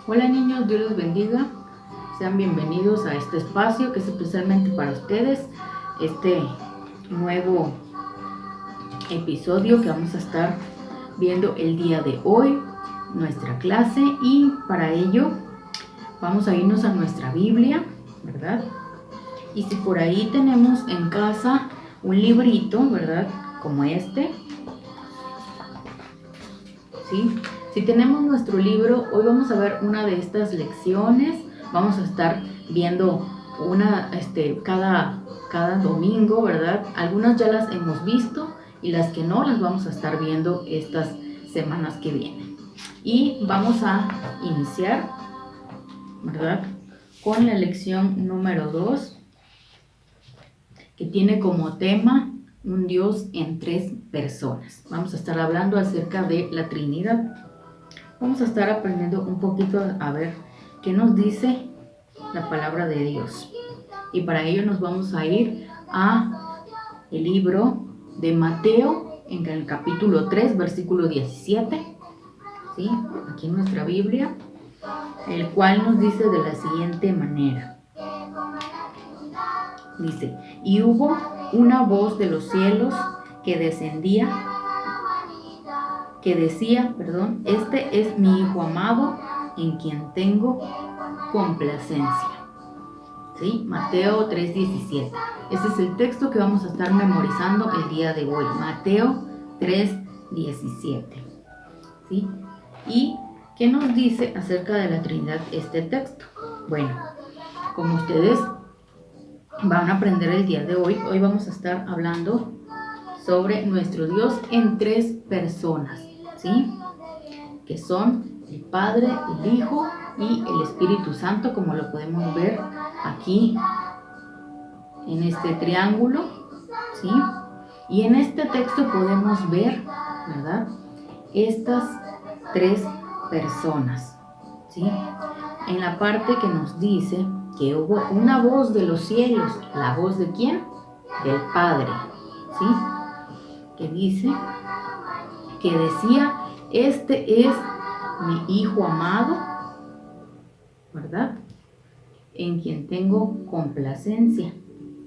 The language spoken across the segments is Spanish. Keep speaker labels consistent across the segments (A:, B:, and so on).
A: Hola niños, Dios los bendiga. Sean bienvenidos a este espacio que es especialmente para ustedes. Este nuevo episodio que vamos a estar viendo el día de hoy, nuestra clase, y para ello vamos a irnos a nuestra Biblia, ¿verdad? Y si por ahí tenemos en casa un librito, ¿verdad? Como este, ¿sí? Si tenemos nuestro libro, hoy vamos a ver una de estas lecciones. Vamos a estar viendo una cada domingo, ¿verdad? Algunas ya las hemos visto y las que no las vamos a estar viendo estas semanas que vienen. Y vamos a iniciar, ¿verdad? Con la lección número 2, que tiene como tema un Dios en 3 personas. Vamos a estar hablando acerca de la Trinidad. Vamos a estar aprendiendo un poquito a ver qué nos dice la palabra de Dios. Y para ello nos vamos a ir a el libro de Mateo, en el capítulo 3, versículo 17, ¿sí? Aquí en nuestra Biblia, el cual nos dice de la siguiente manera. Dice, y hubo una voz de los cielos que decía, este es mi Hijo amado, en quien tengo complacencia. ¿Sí? Mateo 3:17. Ese es el texto que vamos a estar memorizando el día de hoy. Mateo 3:17. ¿Sí? ¿Y qué nos dice acerca de la Trinidad este texto? Bueno, como ustedes van a aprender el día de hoy, hoy vamos a estar hablando sobre nuestro Dios en 3 personas, ¿sí? Que son el Padre, el Hijo y el Espíritu Santo, como lo podemos ver aquí en este triángulo, ¿sí? Y en este texto podemos ver, ¿verdad? Estas 3 personas, ¿sí? En la parte que nos dice que hubo una voz de los cielos. ¿La voz de quién? Del Padre, ¿sí? Que dice, que decía, este es mi Hijo amado, ¿verdad? En quien tengo complacencia,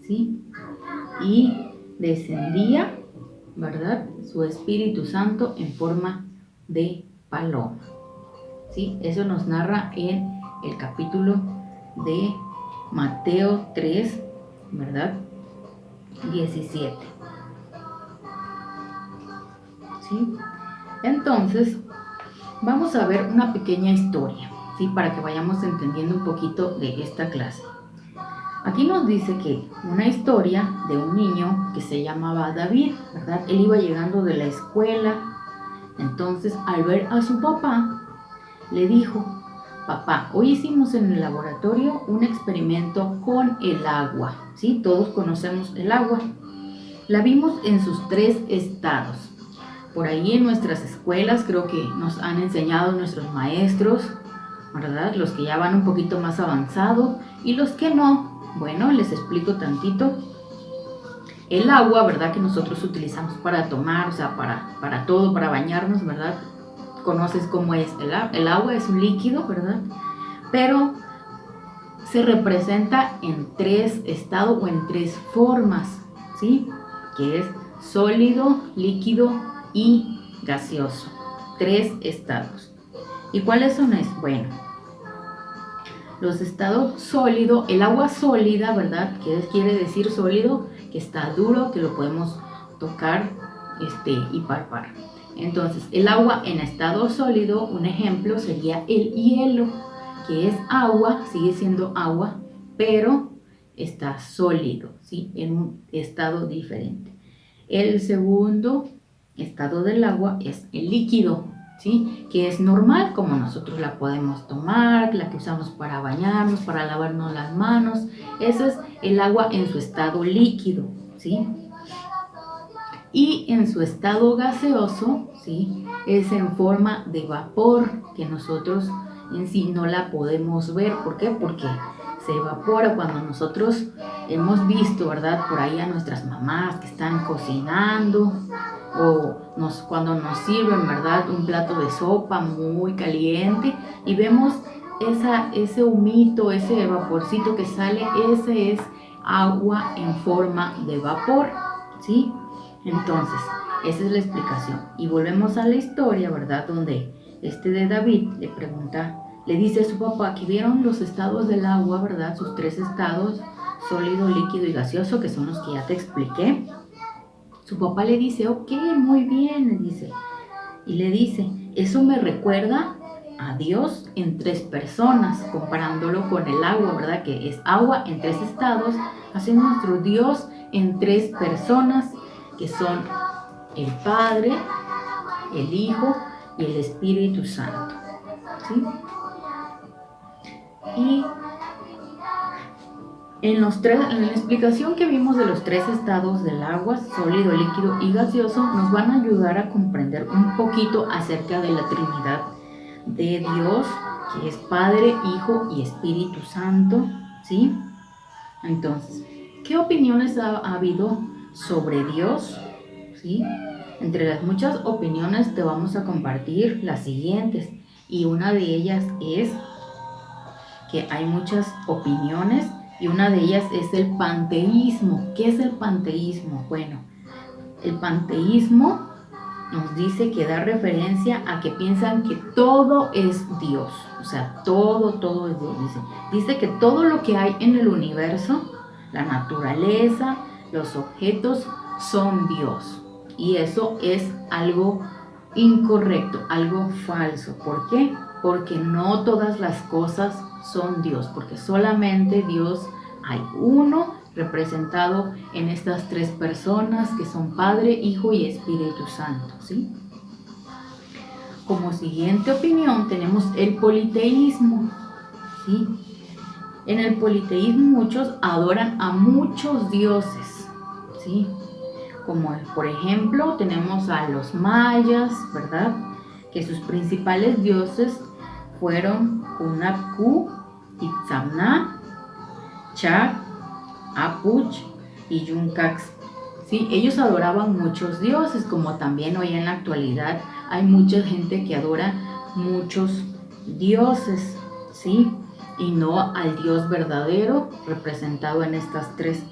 A: ¿sí? Y descendía, ¿verdad? Su Espíritu Santo en forma de paloma, ¿sí? Eso nos narra en el capítulo de Mateo 3, ¿verdad? 17. ¿Sí? Entonces, vamos a ver una pequeña historia, ¿sí? Para que vayamos entendiendo un poquito de esta clase. Aquí nos dice que una historia de un niño que se llamaba David, ¿verdad? Él iba llegando de la escuela, entonces al ver a su papá, le dijo, papá, hoy hicimos en el laboratorio un experimento con el agua, ¿sí? Todos conocemos el agua. La vimos en sus 3 estados. Por ahí en nuestras escuelas creo que nos han enseñado nuestros maestros, ¿verdad? Los que ya van un poquito más avanzado y los que no, bueno, les explico tantito. El agua, ¿verdad? Que nosotros utilizamos para tomar, o sea, para todo, para bañarnos, ¿verdad? Conoces cómo es el agua, es un líquido, ¿verdad? Pero se representa en 3 estados o en 3 formas, ¿sí? Que es sólido, líquido y gaseoso. 3 estados. ¿Y cuáles son esos? Bueno, los estados sólido, el agua sólida, ¿verdad? ¿Qué quiere decir sólido? Que está duro, que lo podemos tocar y palpar. Entonces, el agua en estado sólido, un ejemplo sería el hielo, que es agua, sigue siendo agua, pero está sólido, ¿sí? En un estado diferente. El segundo estado del agua es el líquido, ¿sí? Que es normal, como nosotros la podemos tomar, la que usamos para bañarnos, para lavarnos las manos. Eso es el agua en su estado líquido, ¿sí? Y en su estado gaseoso, ¿sí? Es en forma de vapor, que nosotros en sí no la podemos ver. ¿Por qué? Porque se evapora cuando nosotros hemos visto, ¿verdad? Por ahí a nuestras mamás que están cocinando o cuando nos sirven, ¿verdad? Un plato de sopa muy caliente y vemos ese humito, ese vaporcito que sale, ese es agua en forma de vapor, ¿sí? Entonces, esa es la explicación. Y volvemos a la historia, ¿verdad? Donde de David le pregunta, le dice a su papá que vieron los estados del agua, ¿verdad? Sus tres estados, sólido, líquido y gaseoso, que son los que ya te expliqué. Su papá le dice, ok, muy bien, le dice. Y le dice, eso me recuerda a Dios en tres personas, comparándolo con el agua, ¿verdad? Que es agua en tres estados, así nuestro Dios en tres personas, que son el Padre, el Hijo y el Espíritu Santo, ¿sí? Y en la explicación que vimos de los tres estados del agua, sólido, líquido y gaseoso, nos van a ayudar a comprender un poquito acerca de la Trinidad de Dios, que es Padre, Hijo y Espíritu Santo, ¿sí? Entonces, ¿qué opiniones ha habido sobre Dios? ¿Sí? Entre las muchas opiniones te vamos a compartir las siguientes, y una de ellas es que hay muchas opiniones y una de ellas es el panteísmo. ¿Qué es el panteísmo? Bueno, el panteísmo nos dice que da referencia a que piensan que todo es Dios, o sea, todo es Dios. Dice que todo lo que hay en el universo, la naturaleza, los objetos, son Dios. Y eso es algo incorrecto, algo falso. ¿Por qué? Porque no todas las cosas son Dios, porque solamente Dios hay uno representado en estas tres personas que son Padre, Hijo y Espíritu Santo, ¿sí? Como siguiente opinión tenemos el politeísmo, ¿sí? En el politeísmo muchos adoran a muchos dioses, ¿sí? Como por ejemplo tenemos a los mayas, ¿verdad? Que sus principales dioses fueron Hunabku, Itzamna, Chak, Apuch y Yuncax. Sí, ellos adoraban muchos dioses, como también hoy en la actualidad hay mucha gente que adora muchos dioses, ¿sí? Y no al Dios verdadero representado en estas tres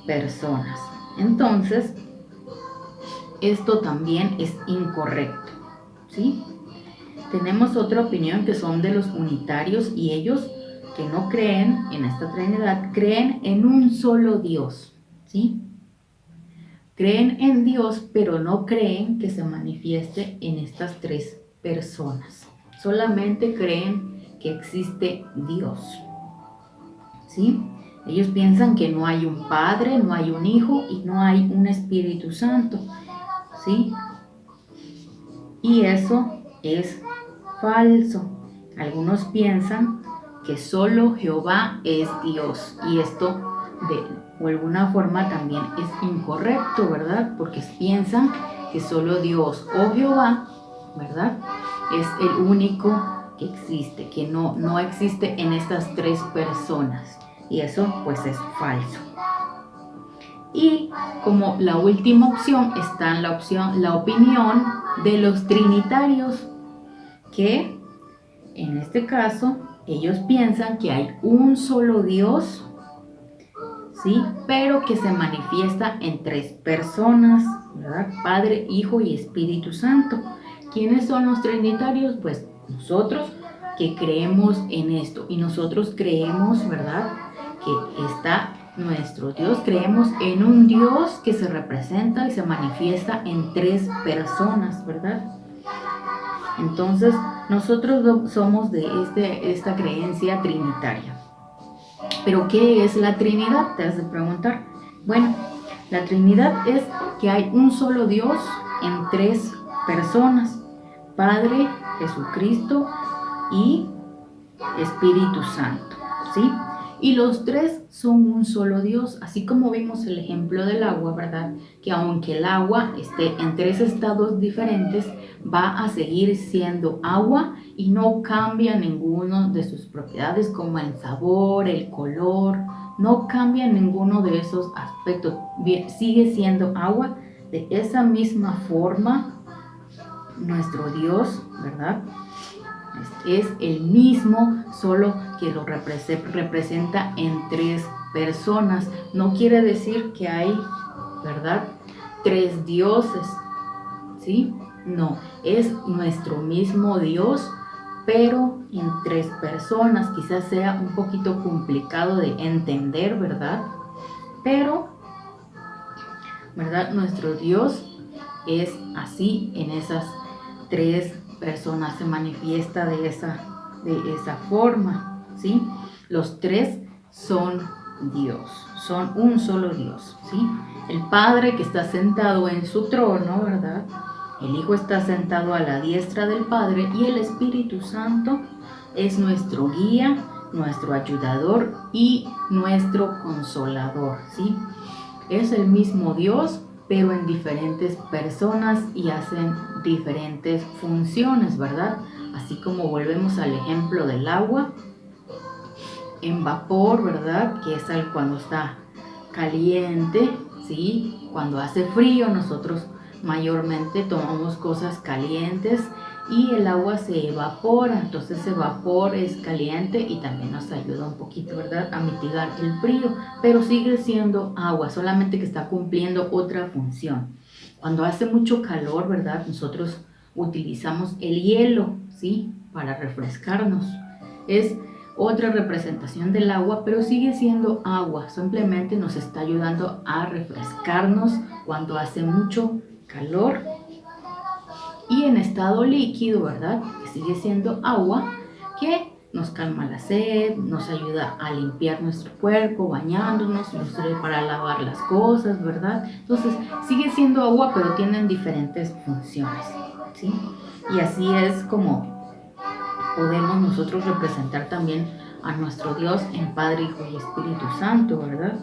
A: personas. Entonces, esto también es incorrecto, ¿sí? Tenemos otra opinión que son de los unitarios, y ellos que no creen en esta Trinidad, creen en un solo Dios, ¿sí? Creen en Dios, pero no creen que se manifieste en estas tres personas. Solamente creen que existe Dios, ¿sí? Ellos piensan que no hay un Padre, no hay un Hijo y no hay un Espíritu Santo, ¿sí? Y eso es falso. Algunos piensan que solo Jehová es Dios, y esto de alguna forma también es incorrecto, ¿verdad? Porque piensan que solo Dios o Jehová, ¿verdad? Es el único que existe, que no existe en estas tres personas, y eso pues es falso. Y como la última opción está la opinión de los trinitarios, que en este caso ellos piensan que hay un solo Dios, ¿sí? Pero que se manifiesta en tres personas, ¿verdad? Padre, Hijo y Espíritu Santo. ¿Quiénes son los trinitarios? Pues nosotros que creemos en esto, y nosotros creemos, ¿verdad?, que está nuestro Dios, creemos en un Dios que se representa y se manifiesta en tres personas, ¿verdad? Entonces, nosotros somos de esta creencia trinitaria. ¿Pero qué es la Trinidad? Te has de preguntar. Bueno, la Trinidad es que hay un solo Dios en tres personas: Padre, Jesucristo y Espíritu Santo, ¿sí? Y los tres son un solo Dios, así como vimos el ejemplo del agua, ¿verdad? Que aunque el agua esté en tres estados diferentes, va a seguir siendo agua y no cambia ninguno de sus propiedades, como el sabor, el color, no cambia ninguno de esos aspectos, sigue siendo agua. De esa misma forma, nuestro Dios, ¿verdad?, es el mismo, solo que lo representa en 3 personas. No quiere decir que hay, ¿verdad?, 3 dioses, ¿sí? No, es nuestro mismo Dios, pero en 3 personas. Quizás sea un poquito complicado de entender, ¿verdad? Pero, ¿verdad?, nuestro Dios es así en esas 3 personas, se manifiesta de esa forma, ¿sí? Los 3 son Dios, son un solo Dios, ¿sí? El Padre que está sentado en su trono, ¿verdad? El Hijo está sentado a la diestra del Padre y el Espíritu Santo es nuestro guía, nuestro ayudador y nuestro consolador, ¿sí? Es el mismo Dios, pero en diferentes personas y hacen diferentes funciones, ¿verdad? Así como volvemos al ejemplo del agua en vapor, ¿verdad? Que es cuando está caliente, ¿sí? Cuando hace frío nosotros mayormente tomamos cosas calientes y el agua se evapora, entonces ese vapor es caliente y también nos ayuda un poquito, ¿verdad?, a mitigar el frío, pero sigue siendo agua, solamente que está cumpliendo otra función. Cuando hace mucho calor, ¿verdad?, nosotros utilizamos el hielo, ¿sí?, para refrescarnos. Es otra representación del agua, pero sigue siendo agua, simplemente nos está ayudando a refrescarnos cuando hace mucho calor. Y en estado líquido, ¿verdad?, que sigue siendo agua, que nos calma la sed, nos ayuda a limpiar nuestro cuerpo, bañándonos, nos sirve para lavar las cosas, ¿verdad? Entonces, sigue siendo agua, pero tienen diferentes funciones, ¿sí? Y así es como podemos nosotros representar también a nuestro Dios en Padre, Hijo y Espíritu Santo, ¿verdad?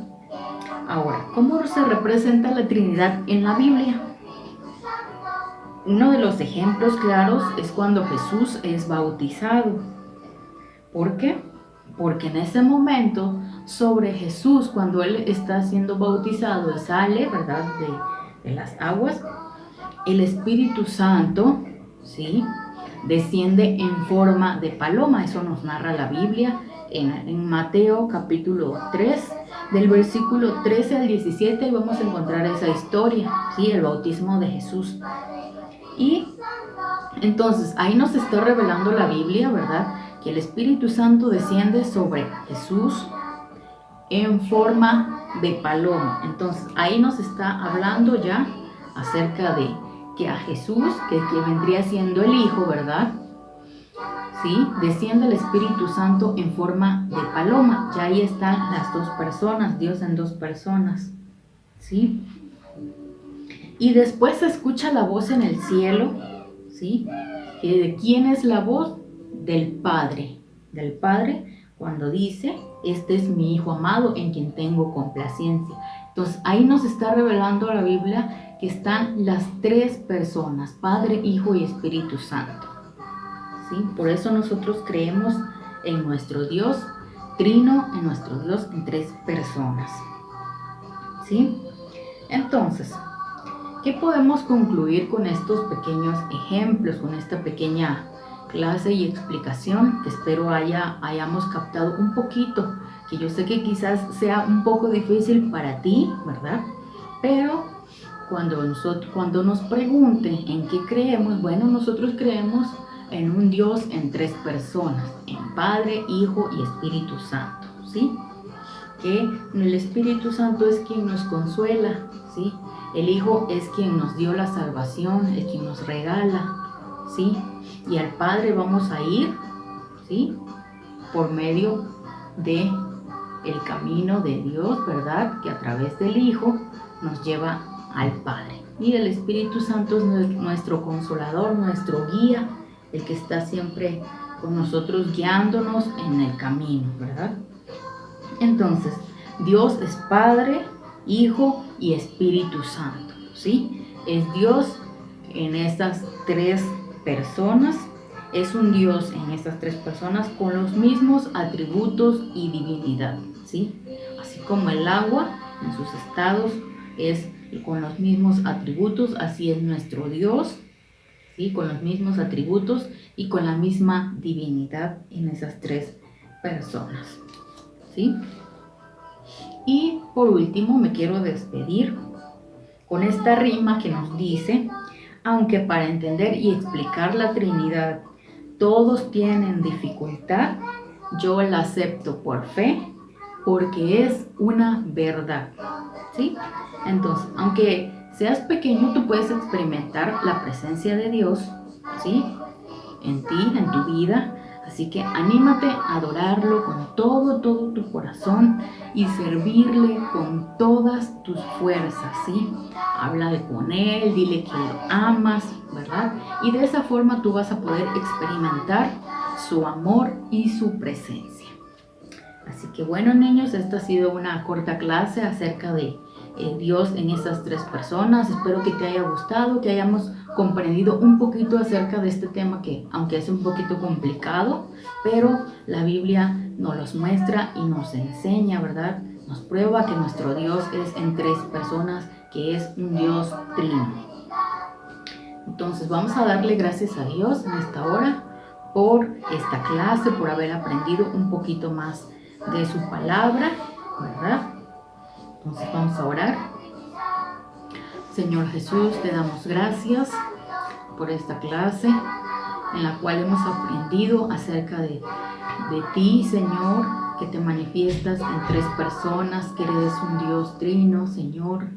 A: Ahora, ¿cómo se representa la Trinidad en la Biblia? Uno de los ejemplos claros es cuando Jesús es bautizado. ¿Por qué? Porque en ese momento sobre Jesús, cuando Él está siendo bautizado y sale, ¿verdad?, de las aguas, el Espíritu Santo, ¿sí?, desciende en forma de paloma. Eso nos narra la Biblia en Mateo capítulo 3, del versículo 13 al 17, y vamos a encontrar esa historia, ¿sí?, el bautismo de Jesús. Y entonces ahí nos está revelando la Biblia, ¿verdad?, que el Espíritu Santo desciende sobre Jesús en forma de paloma. Entonces ahí nos está hablando ya acerca de que a Jesús, que vendría siendo el Hijo, ¿verdad?, ¿sí?, desciende el Espíritu Santo en forma de paloma. Ya ahí están las 2 personas, Dios en 2 personas, ¿sí? Y después se escucha la voz en el cielo, ¿sí? ¿De quién es la voz? Del Padre. Del Padre, cuando dice: este es mi Hijo amado en quien tengo complacencia. Entonces ahí nos está revelando la Biblia que están las 3 personas, Padre, Hijo y Espíritu Santo, ¿sí? Por eso nosotros creemos en nuestro Dios trino, en nuestro Dios en 3 personas, ¿sí? Entonces, ¿qué podemos concluir con estos pequeños ejemplos, con esta pequeña clase y explicación que espero hayamos captado un poquito? Que yo sé que quizás sea un poco difícil para ti, ¿verdad? Pero cuando nos pregunten en qué creemos, bueno, nosotros creemos en un Dios en 3 personas, en Padre, Hijo y Espíritu Santo, ¿sí? Que el Espíritu Santo es quien nos consuela, ¿sí? El Hijo es quien nos dio la salvación, es quien nos regala, ¿sí? Y al Padre vamos a ir, ¿sí?, por medio de el camino de Dios, ¿verdad?, que a través del Hijo nos lleva al Padre. Y el Espíritu Santo es nuestro consolador, nuestro guía, el que está siempre con nosotros guiándonos en el camino, ¿verdad? Entonces, Dios es Padre, Hijo y Espíritu Santo, ¿sí? Es Dios en estas 3 personas, es un Dios en estas 3 personas con los mismos atributos y divinidad, ¿sí? Así como el agua en sus estados es con los mismos atributos, así es nuestro Dios, ¿sí? Con los mismos atributos y con la misma divinidad en esas tres personas, ¿sí? Y por último me quiero despedir con esta rima que nos dice: aunque para entender y explicar la Trinidad todos tienen dificultad, yo la acepto por fe, porque es una verdad, ¿sí? Entonces, aunque seas pequeño, tú puedes experimentar la presencia de Dios, ¿sí? En ti, en tu vida. Así que anímate a adorarlo con todo tu corazón y servirle con todas tus fuerzas, ¿sí? Háblale con él, dile que lo amas, ¿verdad? Y de esa forma tú vas a poder experimentar su amor y su presencia. Así que bueno, niños, esta ha sido una corta clase acerca de Dios en estas tres personas. Espero que te haya gustado, que hayamos comprendido un poquito acerca de este tema que, aunque es un poquito complicado, pero la Biblia nos los muestra y nos enseña, ¿verdad? Nos prueba que nuestro Dios es en tres personas, que es un Dios trino. Entonces vamos a darle gracias a Dios en esta hora por esta clase, por haber aprendido un poquito más de su palabra, ¿verdad? Entonces vamos a orar. Señor Jesús, te damos gracias por esta clase en la cual hemos aprendido acerca de ti, Señor, que te manifiestas en tres personas, que eres un Dios trino, Señor.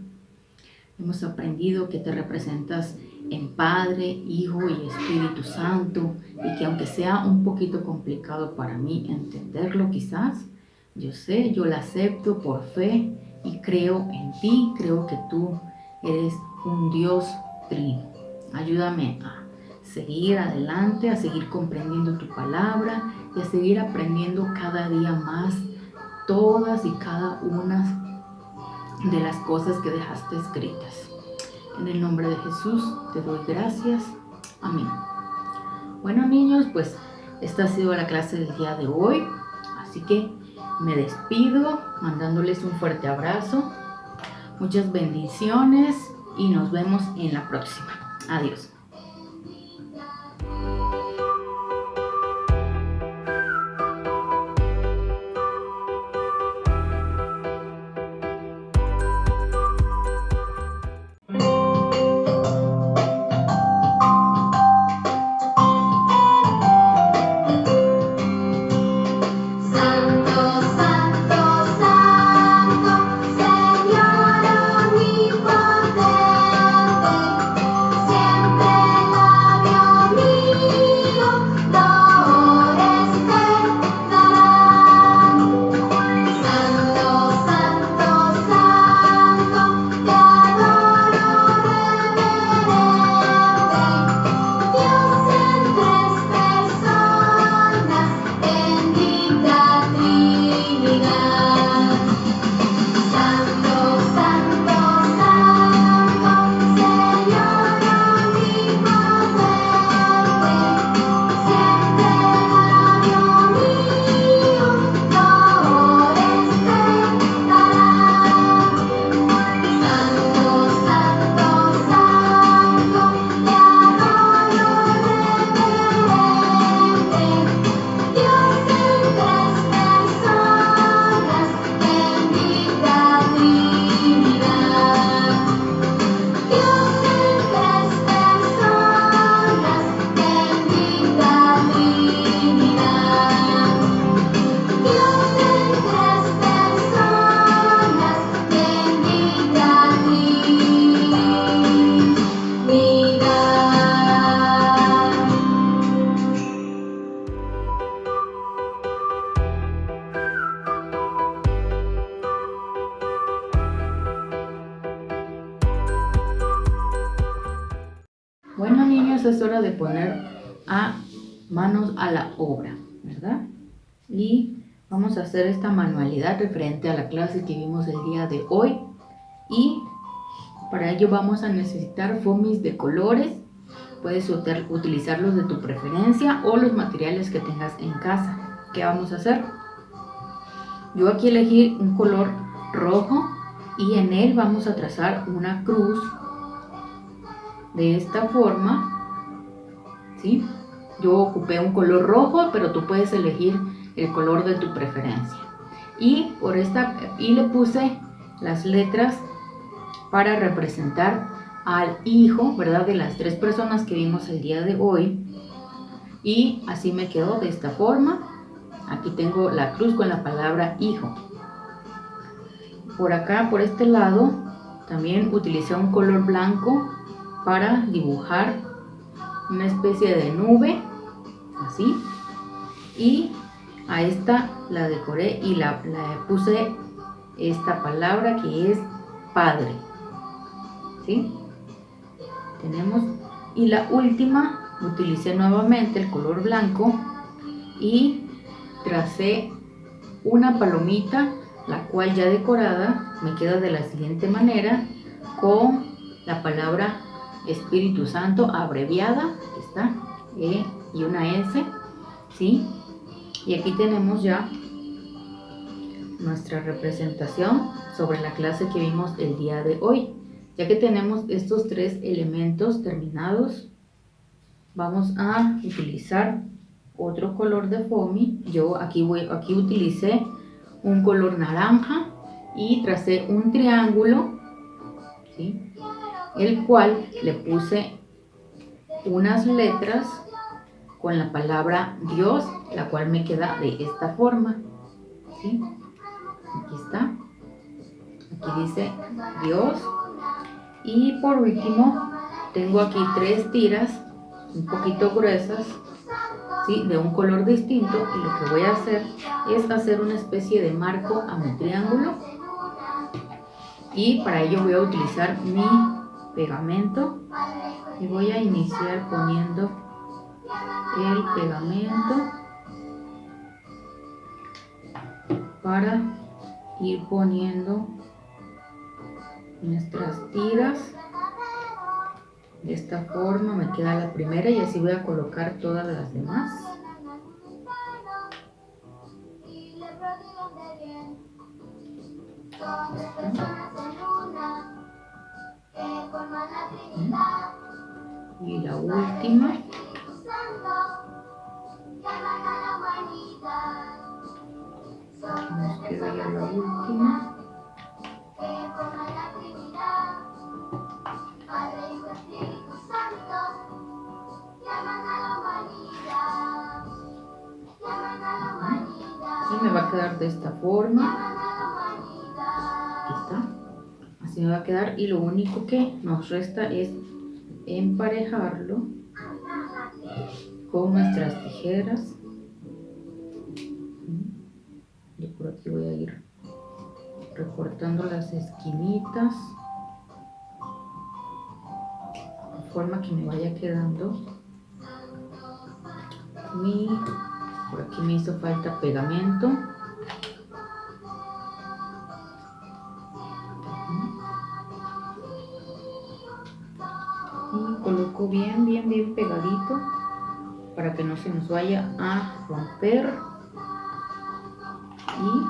A: Hemos aprendido que te representas en Padre, Hijo y Espíritu Santo, y que aunque sea un poquito complicado para mí entenderlo quizás, yo sé, yo lo acepto por fe y creo en ti, creo que tú eres un Dios trino. Ayúdame a seguir adelante, a seguir comprendiendo tu palabra y a seguir aprendiendo cada día más todas y cada una de las cosas que dejaste escritas. En el nombre de Jesús te doy gracias. Amén. Bueno, niños, pues esta ha sido la clase del día de hoy. Así que me despido mandándoles un fuerte abrazo. Muchas bendiciones y nos vemos en la próxima. Adiós. Bueno, niños, es hora de poner manos a la obra, ¿verdad? Y vamos a hacer esta manualidad referente a la clase que vimos el día de hoy. Y para ello vamos a necesitar foamies de colores. Puedes utilizarlos de tu preferencia o los materiales que tengas en casa. ¿Qué vamos a hacer? Yo aquí elegí un color rojo y en él vamos a trazar una cruz de esta forma, ¿sí? Yo ocupé un color rojo, pero tú puedes elegir el color de tu preferencia. Y le puse las letras para representar al hijo, ¿verdad? De las 3 personas que vimos el día de hoy. Y así me quedó de esta forma. Aquí tengo la cruz con la palabra hijo. Por acá, por este lado, también utilicé un color blanco para dibujar una especie de nube, así. Y a esta la decoré y la puse esta palabra que es padre, ¿sí? Tenemos, y la última utilicé nuevamente el color blanco y tracé una palomita, la cual ya decorada me queda de la siguiente manera, con la palabra Espíritu Santo abreviada, aquí está, E y una S, ¿sí? Y aquí tenemos ya nuestra representación sobre la clase que vimos el día de hoy. Ya que tenemos estos 3 elementos terminados, vamos a utilizar otro color de foamy. Yo aquí utilicé un color naranja y tracé un triángulo, ¿sí? El cual le puse unas letras con la palabra Dios, la cual me queda de esta forma, ¿sí? Aquí está, aquí dice Dios. Y por último tengo aquí 3 tiras un poquito gruesas, ¿sí? De un color distinto, y lo que voy a hacer es hacer una especie de marco a mi triángulo, y para ello voy a utilizar mi pegamento y voy a iniciar poniendo el pegamento para ir poniendo nuestras tiras. De esta forma me queda la primera y así voy a colocar todas las demás. Y la última. Nos queda ya la última. Y me va a quedar de esta forma. Aquí está. Así me va a quedar, y lo único que nos resta es emparejarlo con nuestras tijeras. Yo por aquí voy a ir recortando las esquinitas de forma que me vaya quedando. Por aquí me hizo falta pegamento. Y coloco bien pegadito para que no se nos vaya a romper. Y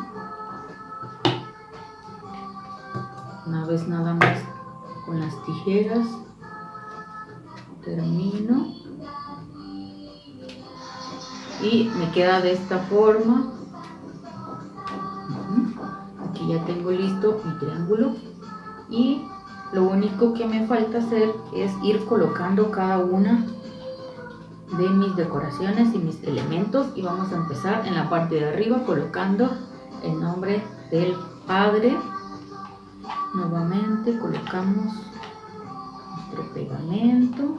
A: una vez nada más con las tijeras termino y me queda de esta forma. Aquí ya tengo listo mi triángulo, y lo único que me falta hacer es ir colocando cada una de mis decoraciones y mis elementos, y vamos a empezar en la parte de arriba colocando el nombre del Padre. Nuevamente colocamos nuestro pegamento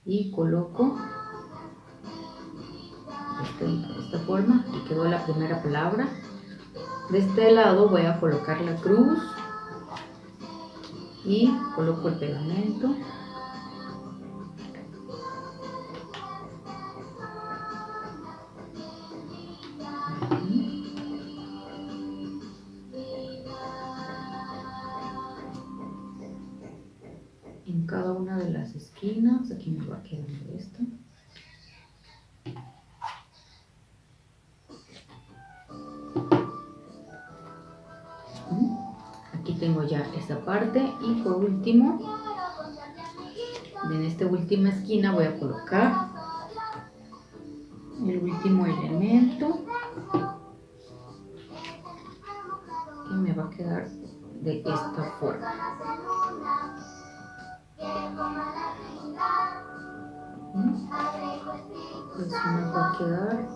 A: y coloco de esta forma, y quedó la primera palabra. De este lado voy a colocar la cruz y coloco el pegamento. En cada una de las esquinas, aquí me va quedando esto. Aquí tengo ya esta parte, y por último En esta última esquina voy a colocar el último elemento que me va a quedar de esta forma. Pues nos va a quedar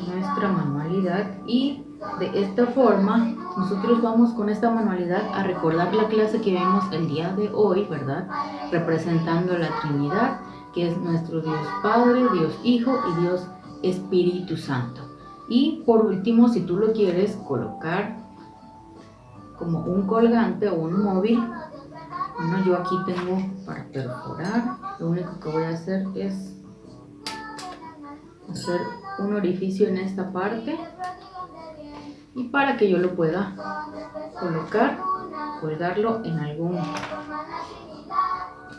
A: nuestra manualidad, y de esta forma nosotros vamos con esta manualidad a recordar la clase que vimos el día de hoy, ¿verdad? Representando la Trinidad, que es nuestro Dios Padre, Dios Hijo y Dios Espíritu Santo. Y por último, si tú lo quieres colocar como un colgante o un móvil, bueno, yo aquí tengo para perforar. Lo único que voy a hacer es hacer un orificio en esta parte, y para que yo lo pueda colocar, colgarlo en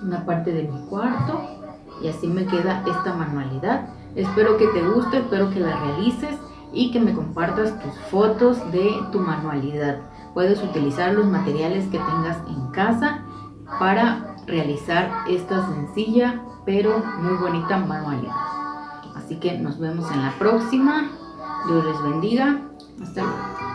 A: una parte de mi cuarto, y así me queda esta manualidad. Espero que te guste, espero que la realices y que me compartas tus fotos de tu manualidad. Puedes utilizar los materiales que tengas en casa para realizar esta sencilla pero muy bonita manualidad. Así que nos vemos en la próxima. Dios les bendiga. Hasta luego.